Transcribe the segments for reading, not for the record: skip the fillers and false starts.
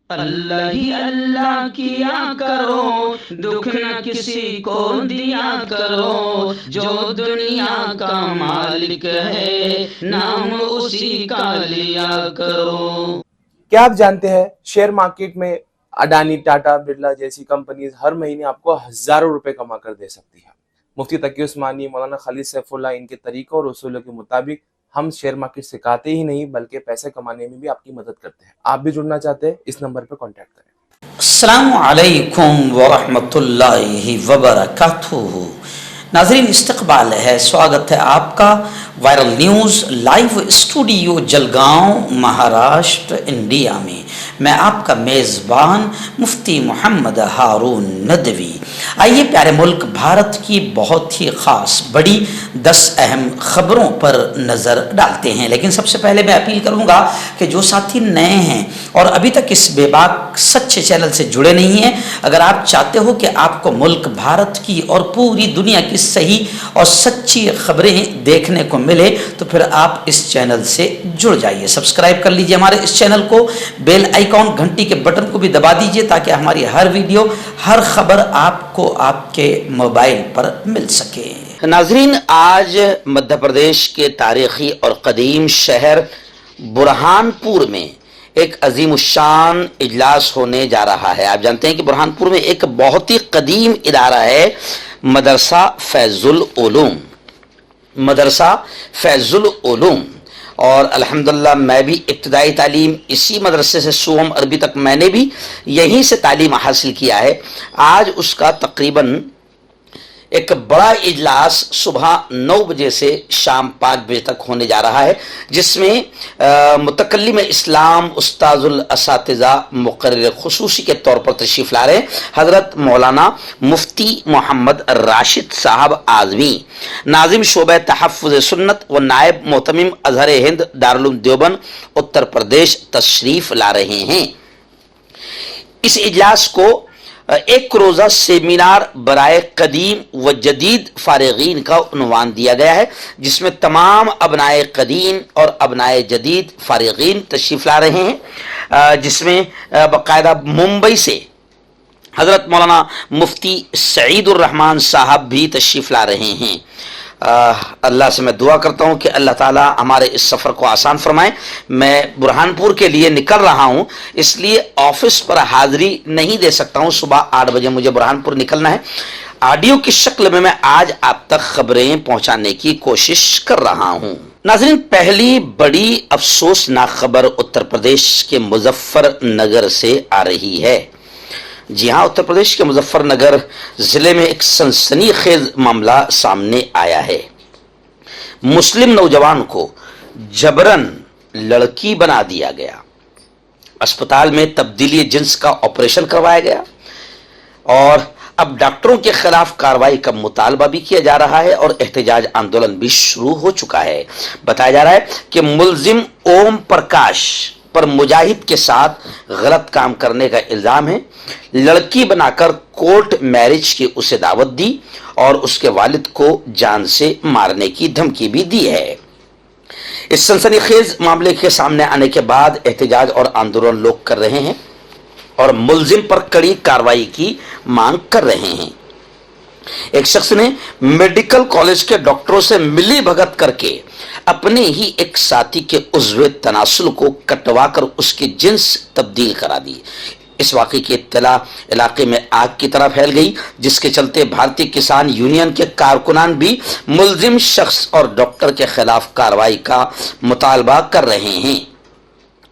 اللہ ہی اللہ کیا کرو، دکھ نہ کسی کو دیا کرو، جو دنیا کا مالک ہے نام اسی کا لیا کرو۔ کیا آپ جانتے ہیں شیئر مارکیٹ میں اڈانی، ٹاٹا، برلا جیسی کمپنیز ہر مہینے آپ کو ہزاروں روپے کما کر دے سکتی ہے۔ مفتی تقی عثمانی، مولانا خالد سیف اللہ، ان کے طریقوں اور اصولوں کے مطابق ہم شیئر مارکیٹ سکھاتے ہی نہیں بلکہ پیسے کمانے میں بھی آپ کی مدد کرتے ہیں۔ آپ بھی جڑنا چاہتے ہیں؟ اس نمبر پر کانٹیکٹ کریں۔ السلام علیکم ورحمۃ اللہ وبرکاتہ۔ ناظرین، استقبال ہے، سواگت ہے آپ کا viral news live studio Jalgaon, Maharashtra, India میں۔ میں آپ کا میزبان مفتی محمد ہارون ندوی۔ آئیے پیارے ملک بھارت کی بہت ہی خاص بڑی 10 اہم خبروں پر نظر ڈالتے ہیں، لیکن سب سے پہلے میں اپیل کروں گا کہ جو ساتھی نئے ہیں اور ابھی تک اس بے باک سچے چینل سے جڑے نہیں ہیں، اگر آپ چاہتے ہو کہ آپ کو ملک بھارت کی اور پوری دنیا کی صحیح اور سچی خبریں دیکھنے کو ملے تو پھر آپ اس چینل سے جڑ جائیے، سبسکرائب کر لیجئے ہمارے اس چینل کو، بیل آئیکن گھنٹی کے بٹن کو بھی دبا دیجئے تاکہ ہماری ہر ویڈیو، ہر خبر آپ کو آپ کے موبائل پر مل سکے۔ ناظرین، آج مدھیہ پردیش کے تاریخی اور قدیم شہر برہان پور میں ایک عظیم الشان اجلاس ہونے جا رہا ہے۔ آپ جانتے ہیں کہ برہان پور میں ایک بہت ہی قدیم ادارہ ہے، مدرسہ فیض العلوم، مدرسہ فیض العلوم، اور الحمدللہ میں بھی ابتدائی تعلیم اسی مدرسے سے سوم عربی تک میں نے بھی یہیں سے تعلیم حاصل کیا ہے۔ آج اس کا تقریباً ایک بڑا اجلاس صبح 9 بجے سے شام 5 بجے تک ہونے جا رہا ہے، جس میں متکلم اسلام، استاذ الاساتذہ، مقرر خصوصی کے طور پر تشریف لا رہے ہیں حضرت مولانا مفتی محمد راشد صاحب اعظمی، ناظم شعبہ تحفظ سنت و نائب محتمم ازہر ہند دارالعلوم دیوبند اتر پردیش تشریف لا رہے ہیں۔ اس اجلاس کو ایک روزہ سیمینار برائے قدیم و جدید فارغین کا عنوان دیا گیا ہے، جس میں تمام ابنائے قدیم اور ابنائے جدید فارغین تشریف لا رہے ہیں، جس میں باقاعدہ ممبئی سے حضرت مولانا مفتی سعید الرحمان صاحب بھی تشریف لا رہے ہیں۔ اللہ سے میں دعا کرتا ہوں کہ اللہ تعالی ہمارے اس سفر کو آسان فرمائے۔ میں برہان پور کے لیے نکل رہا ہوں، اس لیے آفس پر حاضری نہیں دے سکتا ہوں، صبح 8 بجے مجھے برہان پور نکلنا ہے۔ آڈیو کی شکل میں آج آپ تک خبریں پہنچانے کی کوشش کر رہا ہوں۔ ناظرین، پہلی بڑی افسوسناک خبر اتر پردیش کے مظفر نگر سے آ رہی ہے۔ جی ہاں، اتر پردیش کے مظفر نگر ضلع میں ایک سنسنی خیز معاملہ سامنے آیا ہے۔ مسلم نوجوان کو جبرن لڑکی بنا دیا گیا، اسپتال میں تبدیلی جنس کا آپریشن کروایا گیا، اور اب ڈاکٹروں کے خلاف کارروائی کا مطالبہ بھی کیا جا رہا ہے اور احتجاج آندولن بھی شروع ہو چکا ہے۔ بتایا جا رہا ہے کہ ملزم اوم پرکاش پر مجاہد کے ساتھ غلط کام کرنے کا الزام ہے۔ لڑکی بنا کر کورٹ میرج کی اسے دعوت دی اور اس کے والد کو جان سے مارنے کی دھمکی بھی دی ہے۔ اس سنسنی خیز معاملے کے سامنے آنے کے بعد احتجاج اور آندولن لوگ کر رہے ہیں اور ملزم پر کڑی کارروائی کی مانگ کر رہے ہیں۔ ایک شخص نے میڈیکل کالج کے ڈاکٹروں سے ملی بھگت کر کے اپنے ہی ایک ساتھی کے عضو تناسل کو کٹوا کر اس کی جنس تبدیل کرا دی۔ اس واقعے کی اطلاع علاقے میں آگ کی طرح پھیل گئی، جس کے چلتے بھارتی کسان یونین کے کارکنان بھی ملزم شخص اور ڈاکٹر کے خلاف کارروائی کا مطالبہ کر رہے ہیں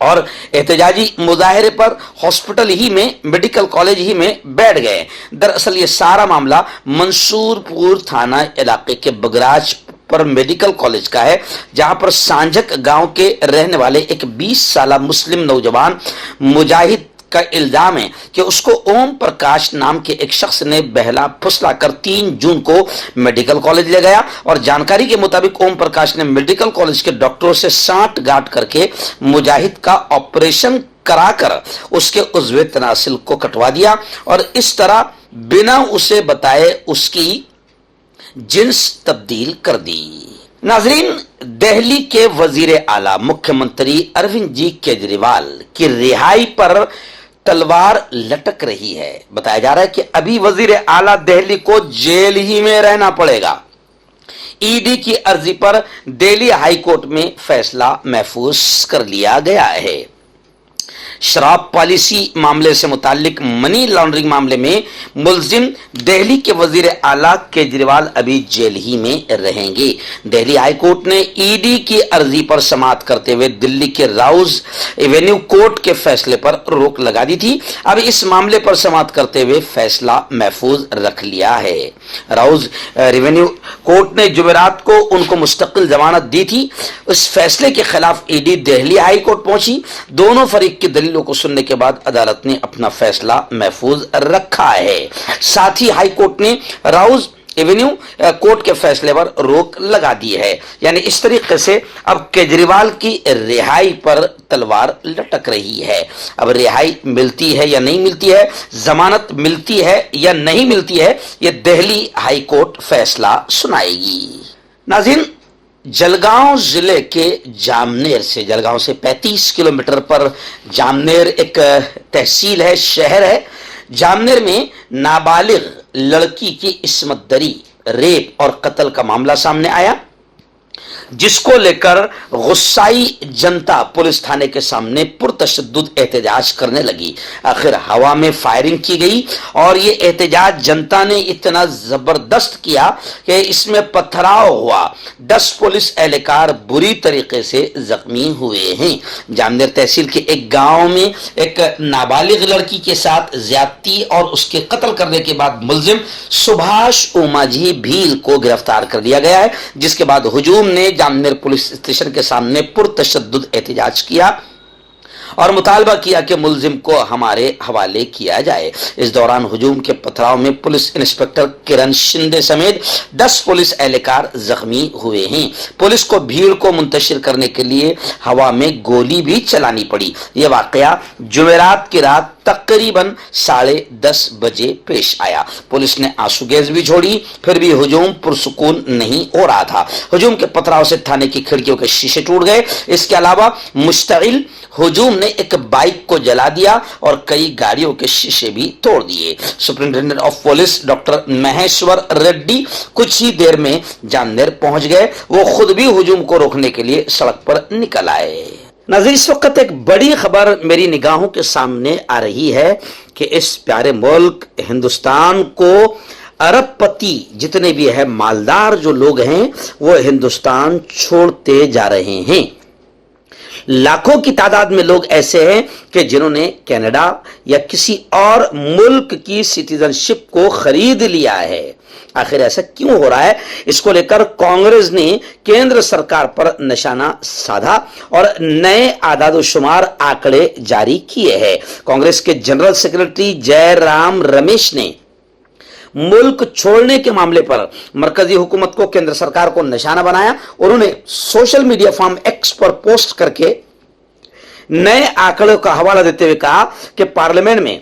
اور احتجاجی مظاہرے پر ہاسپٹل ہی میں، میڈیکل کالج ہی میں بیٹھ گئے۔ دراصل یہ سارا معاملہ منصور پور تھانہ علاقے کے بگراج پر میڈیکل کالج کا ہے، جہاں پر سانجھک گاؤں کے رہنے والے ایک 20 سالہ مسلم نوجوان مجاہد کا الزام ہے کہ اس کو اوم پرکاش نام کے ایک شخص نے بہلا پھسلا کر 3 جون کو میڈیکل کالج لے گیا، اور جانکاری کے مطابق اوم پرکاش نے میڈیکل کالج کے ڈاکٹروں سے سانٹھ گانٹھ کر کے مجاہد کا آپریشن کرا کر اس کے عضو تناسل کو کٹوا دیا اور اس طرح بنا اسے بتائے اس کی جنس تبدیل کر دی۔ ناظرین، دہلی کے وزیر اعلیٰ مکھیہ منتری اروند جی کیجریوال کی رہائی پر तलवार लटक रही है। बताया जा रहा है कि अभी वजीर आला दिल्ली को जेल ही में रहना पड़ेगा। ईडी की अर्जी पर दिल्ली हाई कोर्ट में फैसला महफूज कर लिया गया है। शराब पॉलिसी मामले से मुतालिक मनी लॉन्ड्रिंग मामले में मुलजिम दिल्ली के वजीर आला केजरीवाल अभी जेल ही में रहेंगे। दिल्ली हाई कोर्ट ने ईडी की अर्जी पर समाअत करते हुए दिल्ली के राउज एवेन्यू कोर्ट के फैसले पर रोक लगा दी थी। अब इस मामले पर समाअत करते हुए फैसला महफूज रख लिया है। राउज रेवेन्यू कोर्ट ने जुमेरात को उनको मुस्तकिल जमानत दी थी। उस फैसले के खिलाफ ईडी दिल्ली हाई कोर्ट पहुंची। दोनों फरीक की दलीलों को सुनने के बाद अदालत ने अपना फैसला महफूज रखा है। साथ ही हाई कोर्ट ने राउज एवेन्यू कोर्ट के फैसले पर रोक लगा दी है। यानी इस तरीके से अब केजरीवाल की रिहाई पर तलवार लटक रही है। अब रिहाई मिलती है या नहीं मिलती है, जमानत मिलती है या नहीं मिलती है, यह दिल्ली हाई कोर्ट फैसला सुनाएगी। नाज़रीन, जलगांव जिले के जामनेर से, जलगांव से 35 किलोमीटर पर जामनेर एक तहसील है, शहर है। जामनेर में नाबालिग लड़की की इस्मत दरी, रेप और कत्ल का मामला सामने आया, जिसको लेकर गुस्साई जनता पुलिस थाने के सामने पुरतशद्दुद एहतजाज करने लगी। आखिर हवा में फायरिंग की गई और ये एहतजाज जनता ने इतना जबरदस्त किया कि इसमें पथराव हुआ। 10 पुलिस एहलकार बुरी तरीके से जख्मी हुए हैं। जामनेर तहसील के एक गांव में एक नाबालिग लड़की के साथ ज्यादती और उसके कत्ल करने के बाद मुलजिम सुभाष उमाजी भील को गिरफ्तार कर लिया गया है, जिसके बाद हुजूम ने जामनेर पुलिस स्टेशन के सामने पुरतशद्दुद एहतजाज किया और मुतालबा किया कि मुलजिम को हमारे हवाले किया जाए। इस दौरान हुजूम के पथराव में पुलिस इंस्पेक्टर किरण शिंदे समेत 10 पुलिस एहलकार जख्मी हुए हैं। पुलिस को भीड़ को मुंतशिर करने के लिए हवा में गोली भी चलानी पड़ी। यह वाकया जुमेरात की रात तकरीबन 10:30 बजे पेश आया। पुलिस ने आंसू गैस भी छोड़ी, फिर भी हुजूम पुरसुकून नहीं हो रहा था। हुजूम के पथराव से थाने की खिड़कियों के शीशे टूट गए। इसके अलावा मुश्तगिल हुजूम ने एक बाइक को जला दिया और कई गाड़ियों के शीशे भी तोड़ दिए। Superintendent of police doctor Maheshwar Reddy कुछ ही देर में जामनेर पहुंच गए। वो खुद भी हुजूम को रोकने के लिए सड़क पर निकल आए। नाज़रीन, इस वक्त एक बड़ी खबर मेरी निगाहों के सामने आ रही है कि इस प्यारे मुल्क हिंदुस्तान को अरबपति जितने भी है मालदार जो लोग हैं वो हिंदुस्तान छोड़ते जा रहे हैं। लाखों की तादाद में लोग ऐसे हैं कि जिन्होंने कनाडा या किसी और मुल्क की सिटीजनशिप को खरीद लिया है। आखिर ऐसा क्यों हो रहा है, इसको लेकर कांग्रेस ने केंद्र सरकार पर निशाना साधा और नए आदादोशुमार आंकड़े जारी किए हैं। कांग्रेस के जनरल सेक्रेटरी जयराम रमेश ने मुल्क छोड़ने के मामले पर मरकजी हुकूमत को, केंद्र सरकार को निशाना बनाया। उन्होंने सोशल मीडिया फॉर्म एक्स पर पोस्ट करके नए आंकड़ों का हवाला देते हुए कहा कि पार्लियामेंट में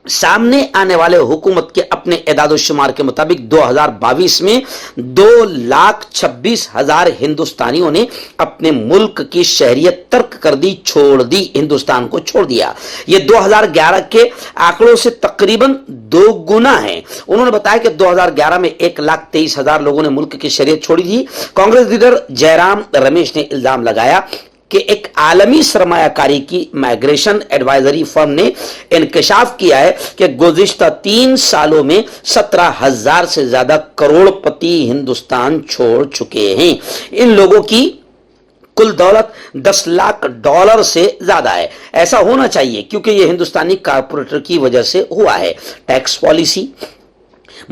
सामने आने वाले हुकूमत के अपने एदादोशुमार के मुताबिक 2022 में 2,26,000 हिंदुस्तानियों ने अपने मुल्क की शहरियत तर्क कर दी, छोड़ दी, हिंदुस्तान को छोड़ दिया। यह 2011 के आंकड़ों से तकरीबन 2 गुना है। उन्होंने बताया कि 2011 में 1,23,000 लोगों ने मुल्क की शहरियत छोड़ी थी। कांग्रेस लीडर जयराम रमेश ने इल्जाम लगाया कि एक आलमी सरमायाकारी की माइग्रेशन एडवाइजरी फर्म ने इंकशाफ किया है कि गुज़िश्ता 3 सालों में 17,000 से ज्यादा करोड़पति हिंदुस्तान छोड़ चुके हैं। इन लोगों की कुल दौलत $10 लाख से ज्यादा है। ऐसा होना चाहिए क्योंकि यह हिंदुस्तानी कारपोरेटर की वजह से हुआ है। टैक्स पॉलिसी,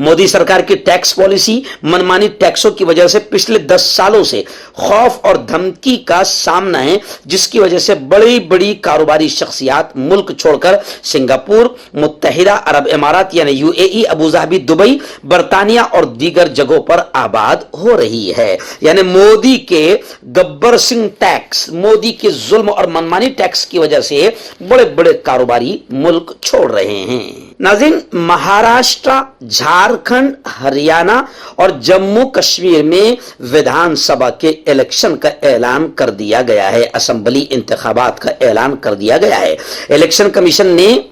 मोदी सरकार की टैक्स पॉलिसी, मनमानी टैक्सों की वजह से पिछले 10 सालों से खौफ और धमकी का सामना है, जिसकी वजह से बड़ी बड़ी कारोबारी शख्सियात मुल्क छोड़कर सिंगापुर, मुत्तहिदा अरब इमारात यानी यूएई, अबूधाबी, दुबई, बर्तानिया और दीगर जगहों पर आबाद हो रही है। यानी मोदी के गब्बर सिंह टैक्स, मोदी के जुल्म और मनमानी टैक्स की वजह से बड़े बड़े कारोबारी मुल्क छोड़ रहे हैं। नाज़रीन, महाराष्ट्र, झारखंड, हरियाणा और जम्मू कश्मीर में विधानसभा के इलेक्शन का ऐलान कर दिया गया है। असेंबली इंतखाबात का ऐलान कर दिया गया है। इलेक्शन कमीशन ने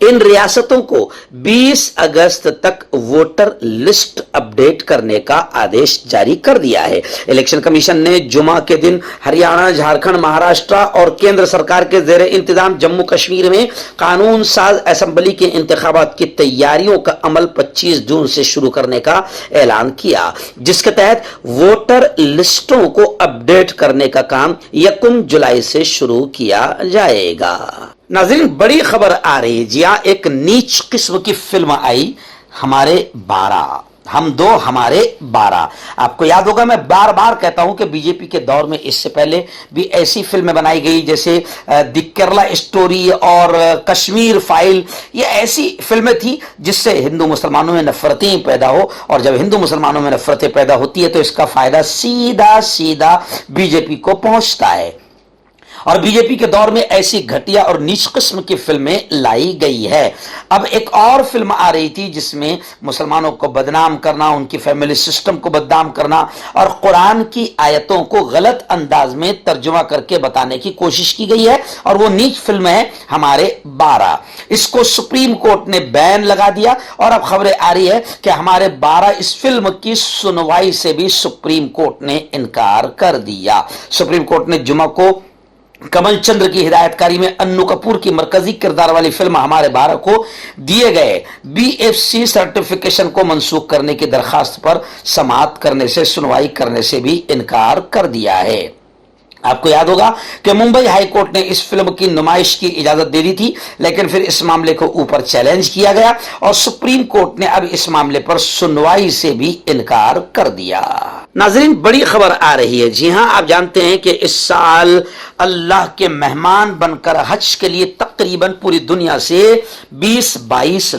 इन रियासतों को 20 अगस्त तक वोटर लिस्ट अपडेट करने का आदेश जारी कर दिया है। इलेक्शन कमीशन ने जुमा के दिन हरियाणा, झारखंड, महाराष्ट्र और केंद्र सरकार के जेर इंतजाम जम्मू कश्मीर में कानून साज असेंबली के इंतखाबात की तैयारियों का अमल 25 जून से शुरू करने का ऐलान किया, जिसके तहत वोटर लिस्टों को अपडेट करने का काम 1 जुलाई से शुरू किया जाएगा। नाज़रीन, बड़ी खबर आ रही है। जी हां, एक नीच किस्म की फिल्म आई, हमारे 12, हम 2 हमारे 12। आपको याद होगा, मैं बार बार कहता हूं कि बीजेपी के दौर में इससे पहले भी ऐसी फिल्में बनाई गई, जैसे द केरला स्टोरी और कश्मीर फाइल। ये ऐसी फिल्में थी जिससे हिंदू मुसलमानों में नफरतें पैदा हो, और जब हिंदू मुसलमानों में नफरतें पैदा होती है तो इसका फायदा सीधा सीधा बीजेपी को पहुंचता है। और बीजेपी के दौर में ऐसी घटिया और नीच किस्म की फिल्में लाई गई है। अब एक और फिल्म आ रही थी जिसमें मुसलमानों को बदनाम करना, उनकी फैमिली सिस्टम को बदनाम करना और कुरान की आयतों को गलत अंदाज में तर्जुमा करके बताने की कोशिश की गई है, और वो नीच फिल्म है हमारे 12। इसको सुप्रीम कोर्ट ने बैन लगा दिया, और अब खबरें आ रही है कि हमारे 12 इस फिल्म की सुनवाई से भी सुप्रीम कोर्ट ने इनकार कर दिया। सुप्रीम कोर्ट ने जुमा को कमल चंद्र की हिदायतकारी में अन्नू कपूर की मरकजी किरदार वाली फिल्म हमारे 12 को दिए गए BFC सर्टिफिकेशन को मंसूख करने की दरखास्त पर समाअत करने से, सुनवाई करने से भी इनकार कर दिया है। आपको याद होगा कि मुंबई हाई कोर्ट ने इस फिल्म की नुमाइश की इजाजत दे दी थी, लेकिन फिर इस मामले को ऊपर चैलेंज किया गया और सुप्रीम कोर्ट ने अब इस मामले पर सुनवाई से भी इनकार कर दिया। नाजरीन, बड़ी खबर आ रही है। जी हां, आप जानते हैं कि इस साल अल्लाह के मेहमान बनकर हज के लिए तकरीबन पूरी दुनिया से 20-22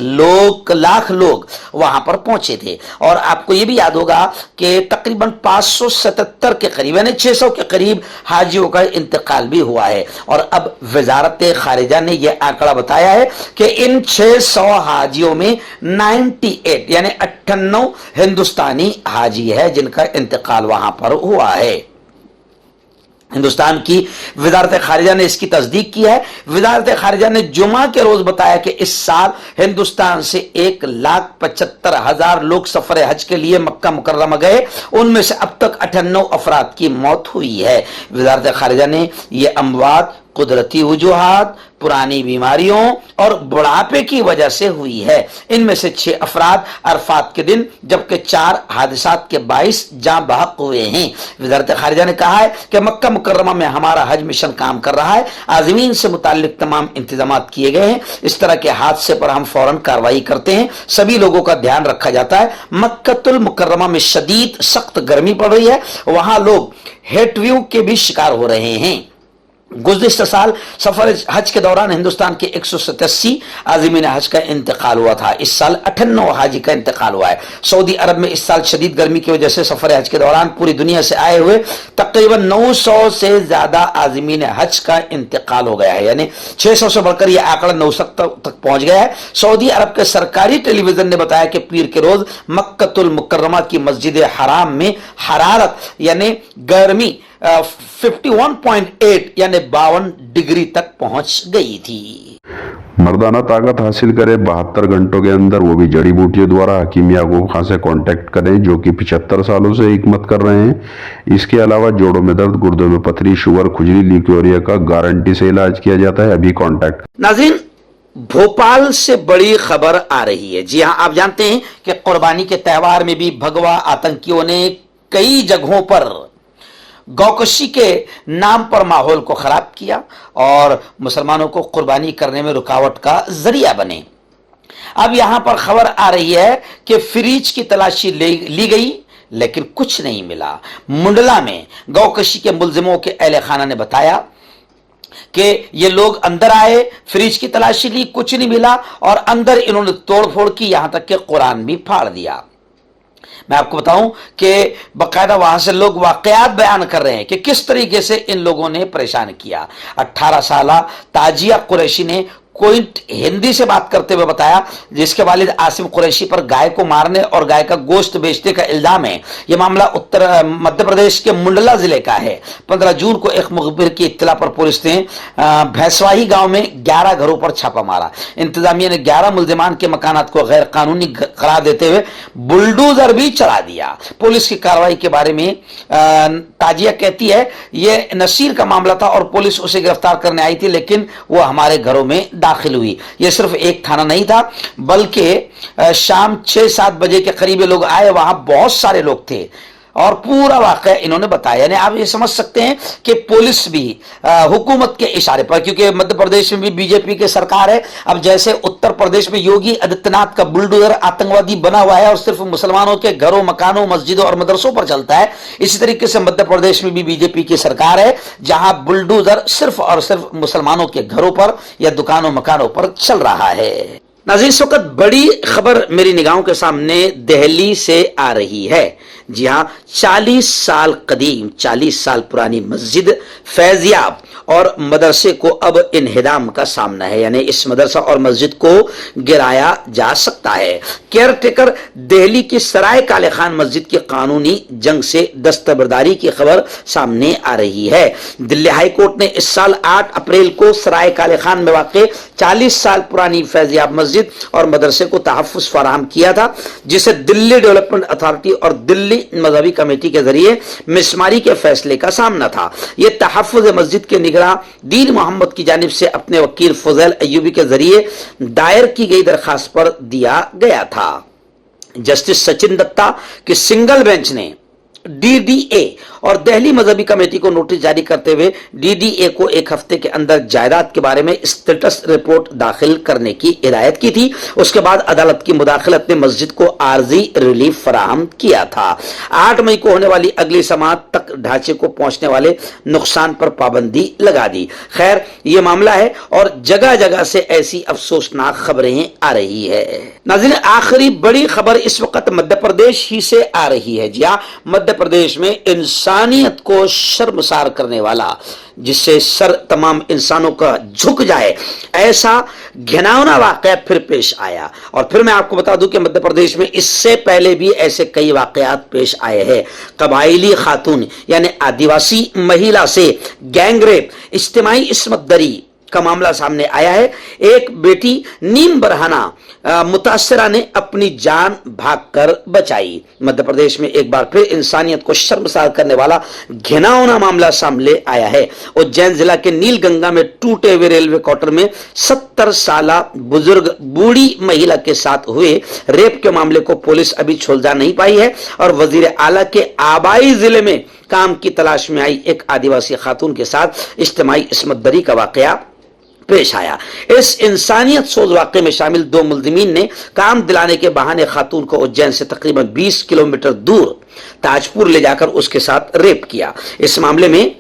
लाख लोग वहां पर पहुंचे थे, और आपको यह भी याद होगा कि तकरीबन 577 के करीब यानी 600 के करीब हाजियों का इंतकाल भी हुआ है। और अब वजारत खारिजा ने यह आंकड़ा बताया है कि इन 600 हाजियों में 98 यानी 98 हिंदुस्तानी हाजी है जिनका इंतकाल वहां पर हुआ है। हिंदुस्तान की वजारत खारिजा ने इसकी तस्दीक की है। वजारत खारिजा ने जुमा के रोज बताया कि इस साल हिंदुस्तान से 1,75,000 लोग सफर हज के लिए मक्का मुकर्रमा गए, उनमें से अब तक 98 अफराद की मौत हुई है। वजारत खारिजा ने यह अमवात कुदरती वजूहात, पुरानी बीमारियों और बुढ़ापे की वजह से हुई है। इनमें से 6 अफराद अरफात के दिन, जबकि 4 हादसात के बाइस जाँ बहक हुए हैं। वज़ारत खारिजा ने कहा है कि मक्का मुकर्रमा में हमारा हज मिशन काम कर रहा है, आज़मीन से मुताल्लिक तमाम इंतजामात किए गए हैं। इस तरह के हादसे पर हम फौरन कार्रवाई करते हैं, सभी लोगों का ध्यान रखा जाता है। मक्कतुल मुकर्रमा में शदीद सख्त गर्मी पड़ रही है, वहां लोग हेटव्यू के भी शिकार हो रहे हैं। गुज़िश्ता साल सफर हज के दौरान हिंदुस्तान के 187 आज़मीन हज का इंतकाल हुआ था। इस साल 98 हाजी का इंतकाल हुआ है। सऊदी अरब में इस साल शदीद गर्मी की वजह से सफर हज के दौरान पूरी दुनिया से आए हुए तकरीबन 900 से ज्यादा आज़मीन हज का इंतकाल हो गया है, यानी 600 से बढ़कर यह आंकड़ा 900 तक पहुंच गया है। सऊदी अरब के सरकारी टेलीविजन ने बताया कि पीर के रोज मक्कतुल मुकर्रमा की मस्जिद हराम में हरारत यानी गर्मी 51.8 यानी 52 डिग्री तक पहुंच गई थी। मर्दाना ताकत हासिल करे 72 घंटों के अंदर, वो भी जड़ी बूटियों द्वारा। हकीम याकूब खान से कांटेक्ट करें जो कि 75 सालों से हिकमत कर रहे हैं। इसके अलावा जोड़ों में दर्द, गुर्दों में पथरी, शुगर, खुजली, ल्यूकेरिया का गारंटी से इलाज किया जाता है। अभी कांटेक्ट। नाज़रीन, भोपाल से बड़ी खबर आ रही है। जी हां, आप जानते हैं कि कुर्बानी के त्योहार में भी भगवा आतंकियों ने कई जगहों पर गौकशी के नाम पर माहौल को खराब किया और मुसलमानों को कुर्बानी करने में रुकावट का जरिया बने। अब यहां पर खबर आ रही है कि फ्रिज की तलाशी ली गई लेकिन कुछ नहीं मिला। मुंडला में गौकशी के मुलजिमों के अहले खाना ने बताया कि ये लोग अंदर आए, फ्रिज की तलाशी ली, कुछ नहीं मिला और अंदर इन्होंने तोड़फोड़ की, यहां तक कि कुरान भी फाड़ दिया। मैं आपको बताऊं कि बाकायदा वहां से लोग वाकयात बयान कर रहे हैं कि किस तरीके से इन लोगों ने परेशान किया। 18 साला ताजिया कुरैशी ने क्विंट हिंदी से बात करते हुए बताया, जिसके वालिद आसिम कुरैशी पर गाय को मारने और गाय का गोश्त बेचने का इल्जाम है। यह मामला उत्तर मध्य प्रदेश के मुंडला जिले का है। 15 जून को एक मुखबिर की इत्तला पर पुलिस ने भैंसवाही गांव में 11 घरों पर छापा मारा। इंतजामिया ने 11 मुल्जिमान के मकानात को गैर कानूनी करार देते हुए बुलडोजर भी चला दिया। पुलिस की कार्रवाई के बारे में ताजिया कहती है, यह नसीर का मामला था और पुलिस उसे गिरफ्तार करने आई थी, लेकिन वो हमारे घरों में दाखिल हुई। यह सिर्फ एक थाना नहीं था, बल्कि शाम 6-7 बजे के करीब लोग आए, वहां बहुत सारे लोग थे और पूरा वाक़या इन्होंने बताया। यानी आप ये समझ सकते हैं कि पुलिस भी हुकूमत के इशारे पर, क्योंकि मध्य प्रदेश में भी बीजेपी की सरकार है, अब जैसे उत्तर प्रदेश में योगी आदित्यनाथ का बुलडोजर आतंकवादी बना हुआ है और सिर्फ मुसलमानों के घरों, मकानों, मस्जिदों और मदरसों पर चलता है, इसी तरीके से मध्य प्रदेश में भी बीजेपी की सरकार है, जहां बुलडोजर सिर्फ और सिर्फ मुसलमानों के घरों पर या दुकानों, मकानों पर चल रहा है। नाज़रीन, इस वक्त बड़ी खबर मेरी निगाहों के सामने दिल्ली से आ रही है। जी हां, 40 साल कदीम, 40 साल पुरानी मस्जिद फैजियाब और मदरसे को अब इन्हिदाम का सामना है, यानी इस मदरसा और मस्जिद को गिराया जा सकता है। केयर टेकर दिल्ली की सराय काले खान मस्जिद की कानूनी जंग से दस्तबरदारी की खबर सामने आ रही है। दिल्ली हाई कोर्ट ने इस साल 8 अप्रैल को सराय काले खान में वाक़ 40 साल पुरानी फैजियाब मस्जिद और मदरसे को तहफ़्फ़ुज़ फराहम किया था, जिसे दिल्ली डेवलपमेंट अथॉरिटी और दिल्ली मजहबी कमेटी के जरिए मिसमारी के फैसले का सामना था। यह तहफ़्फ़ुज़ मस्जिद के निगरान दीन मोहम्मद की जानिब से अपने वकील फुज़ैल अय्यूबी के जरिए दायर की गई दरखास्त पर दिया गया था। जस्टिस सचिन दत्ता की सिंगल बेंच ने डीडीए और दिल्ली मजहबी कमेटी को नोटिस जारी करते हुए डीडीए को 1 हफ्ते के अंदर जायदाद के बारे में स्टेटस रिपोर्ट दाखिल करने की हिदायत की थी। उसके बाद अदालत की मुदाखलत ने मस्जिद को आर्जी रिलीफ फराहम किया था। 8 मई को होने वाली अगली समाअत तक ढांचे को पहुंचने वाले नुकसान पर पाबंदी लगा दी। खैर, यह मामला है और जगह जगह से ऐसी अफसोसनाक खबरें आ रही है। नाज़रीन, आखिरी बड़ी खबर इस वक्त मध्य प्रदेश ही से आ रही है। जी हाँ, मध्य प्रदेश में इंसानियत को शर्मसार करने वाला, जिससे सर तमाम इंसानों का झुक जाए, ऐसा घिनौना वाकया फिर पेश आया। और फिर मैं आपको बता दूं कि मध्य प्रदेश में इससे पहले भी ऐसे कई वाकयात पेश आए हैं। कबाइली खातून यानी आदिवासी महिला से गैंगरेप, इज्तिमाई इस्मत दरी का मामला सामने आया है। एक बेटी नीम बरहाना मुतासिरा ने अपनी जान भागकर बचाई। मध्य प्रदेश में एक बार फिर इंसानियत को शर्मसार करने वाला घिनौना मामला सामने आया है। उज्जैन जिला के नीलगंगा में टूटे हुए रेलवे क्वार्टर में 70 साल बुजुर्ग बूढ़ी महिला के साथ हुए रेप के मामले को पुलिस अभी सुलझा नहीं पाई है और वजीर आला के आबाई जिले में काम की तलाश में आई एक आदिवासी खातून के साथ इज्तिमाई इस्मत दरी का वाकया पेश आया। इस इंसानियत सोज वाक़े में शामिल 2 मुल्जिमीन ने काम दिलाने के बहाने खातून को उज्जैन से तकरीबन 20 किलोमीटर दूर ताजपुर ले जाकर उसके साथ रेप किया। इस मामले में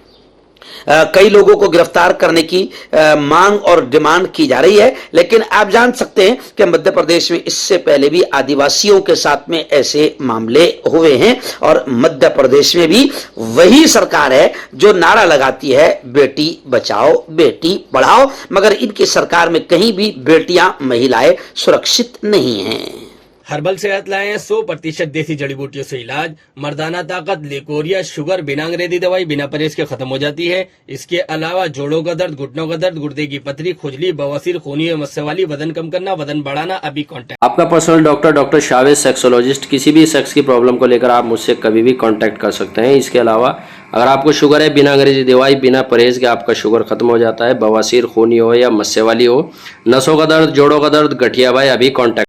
कई लोगों को गिरफ्तार करने की मांग और डिमांड की जा रही है, लेकिन आप जान सकते हैं कि मध्य प्रदेश में इससे पहले भी आदिवासियों के साथ में ऐसे मामले हुए हैं और मध्य प्रदेश में भी वही सरकार है जो नारा लगाती है बेटी बचाओ बेटी पढ़ाओ, मगर इनकी सरकार में कहीं भी बेटियां, महिलाएं सुरक्षित नहीं हैं। हर्बल सेहत लाए 100% देसी जड़ी बूटियों से इलाज, मर्दाना ताकत, लेकोरिया, शुगर, बिना अंग्रेजी दवाई, बिना परहेज के खत्म हो जाती है। इसके अलावा जोड़ों का दर्द, घुटनों का दर्द, गुर्दे की पथरी, खुजली, बवासीर, खूनी मस्से वाली, वजन कम करना, वजन बढ़ाना, अभी कॉन्टैक्ट। आपका पर्सनल डॉक्टर शावेज सेक्सोलॉजिस्ट। किसी भी सेक्स की प्रॉब्लम को लेकर आप मुझसे कभी भी कॉन्टैक्ट कर सकते हैं। इसके अलावा अगर आपको शुगर है, बिना अंग्रेजी दवाई, बिना परहेज के आपका शुगर खत्म हो जाता है, बवासीर, खूनी हो या मस्से वाली हो, नसों का दर्द, जोड़ों का दर्द, गठिया भाई, अभी कॉन्टैक्ट।